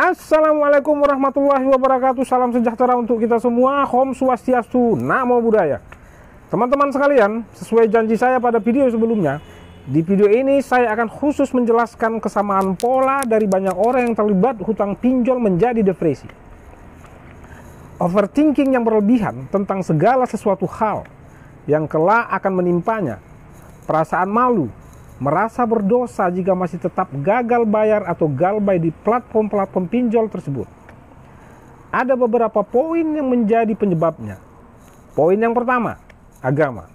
Assalamualaikum warahmatullahi wabarakatuh. Salam sejahtera untuk kita semua. Om Swastiastu, Namo Buddhaya. Teman-teman sekalian, sesuai janji saya pada video sebelumnya, di video ini saya akan khusus menjelaskan kesamaan pola dari banyak orang yang terlibat hutang pinjol menjadi depresi. Overthinking yang berlebihan tentang segala sesuatu hal yang kelak akan menimpanya. Perasaan malu, merasa berdosa jika masih tetap gagal bayar atau galbay di platform-platform pinjol tersebut. Ada beberapa poin yang menjadi penyebabnya. Poin yang pertama, agama.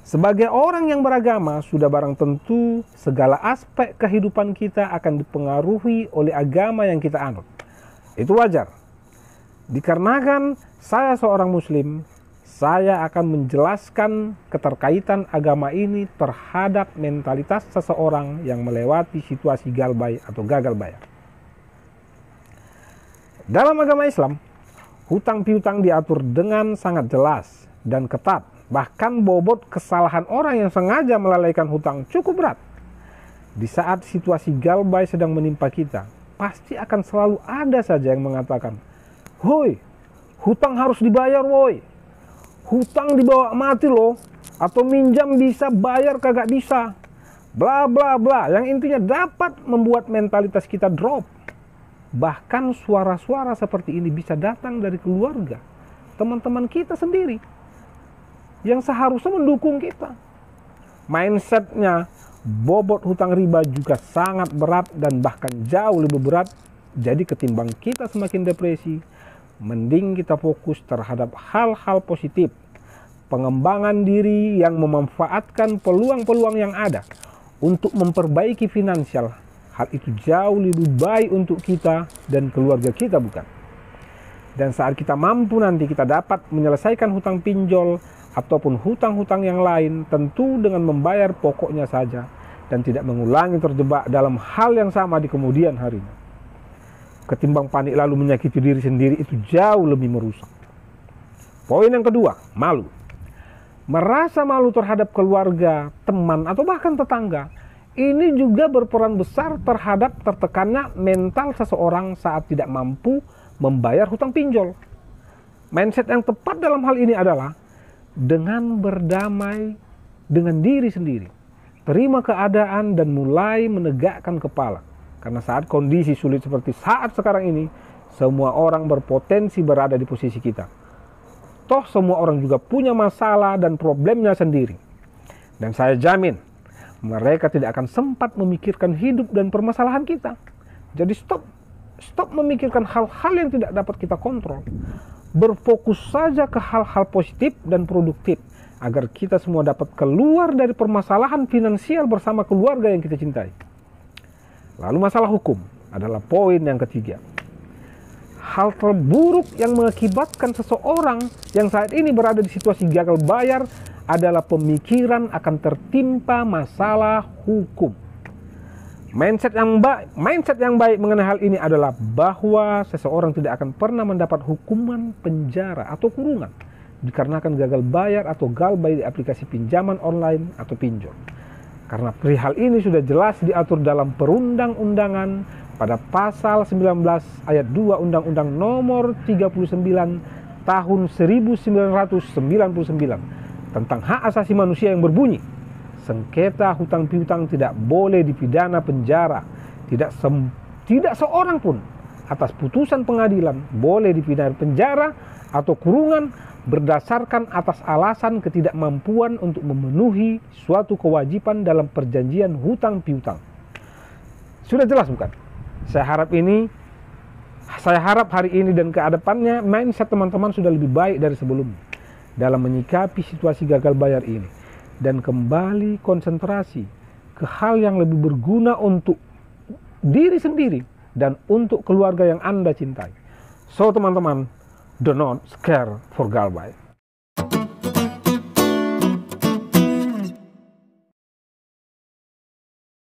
Sebagai orang yang beragama, sudah barang tentu segala aspek kehidupan kita akan dipengaruhi oleh agama yang kita anut. Itu wajar. Dikarenakan saya seorang muslim, saya akan menjelaskan keterkaitan agama ini terhadap mentalitas seseorang yang melewati situasi galbay atau gagal bayar. Dalam agama Islam, hutang piutang diatur dengan sangat jelas dan ketat. Bahkan bobot kesalahan orang yang sengaja melalaikan hutang cukup berat. Di saat situasi galbay sedang menimpa kita, pasti akan selalu ada saja yang mengatakan, "Hoi, hutang harus dibayar woi. Hutang dibawa mati loh, atau minjam bisa bayar kagak bisa, bla bla bla," yang intinya dapat membuat mentalitas kita drop. Bahkan suara-suara seperti ini bisa datang dari keluarga, teman-teman kita sendiri yang seharusnya mendukung kita. Mindsetnya bobot hutang riba juga sangat berat dan bahkan jauh lebih berat. Jadi ketimbang kita semakin depresi, mending kita fokus terhadap hal-hal positif, pengembangan diri yang memanfaatkan peluang-peluang yang ada untuk memperbaiki finansial. Hal itu jauh lebih baik untuk kita dan keluarga kita, bukan? Dan saat kita mampu nanti kita dapat menyelesaikan hutang pinjol ataupun hutang-hutang yang lain, tentu dengan membayar pokoknya saja dan tidak mengulangi terjebak dalam hal yang sama di kemudian harinya. Ketimbang panik lalu menyakiti diri sendiri, itu jauh lebih merusak. Poin yang kedua, malu. Merasa malu terhadap keluarga, teman, atau bahkan tetangga. Ini juga berperan besar terhadap tertekannya mental seseorang saat tidak mampu membayar hutang pinjol. Mindset yang tepat dalam hal ini adalah dengan berdamai dengan diri sendiri. Terima keadaan dan mulai menegakkan kepala. Karena saat kondisi sulit seperti saat sekarang ini, semua orang berpotensi berada di posisi kita. Toh semua orang juga punya masalah dan problemnya sendiri. Dan saya jamin, mereka tidak akan sempat memikirkan hidup dan permasalahan kita. Jadi stop memikirkan hal-hal yang tidak dapat kita kontrol. Berfokus saja ke hal-hal positif dan produktif, agar kita semua dapat keluar dari permasalahan finansial bersama keluarga yang kita cintai. Lalu masalah hukum adalah poin yang ketiga. Hal terburuk yang mengakibatkan seseorang yang saat ini berada di situasi gagal bayar adalah pemikiran akan tertimpa masalah hukum. Mindset yang baik mengenai hal ini adalah bahwa seseorang tidak akan pernah mendapat hukuman penjara atau kurungan dikarenakan gagal bayar atau galbay di aplikasi pinjaman online atau pinjol. Karena perihal ini sudah jelas diatur dalam perundang-undangan pada pasal 19 ayat 2 Undang-Undang nomor 39 tahun 1999 tentang hak asasi manusia yang berbunyi, sengketa hutang piutang tidak boleh dipidana penjara. Tidak seorang pun atas putusan pengadilan boleh dipidana penjara atau kurungan berdasarkan atas alasan ketidakmampuan untuk memenuhi suatu kewajiban dalam perjanjian hutang piutang. Sudah jelas bukan? Saya harap hari ini dan ke depannya mindset teman-teman sudah lebih baik dari sebelumnya dalam menyikapi situasi gagal bayar ini, dan kembali konsentrasi ke hal yang lebih berguna untuk diri sendiri dan untuk keluarga yang Anda cintai. So teman-teman, do not scare for galbay.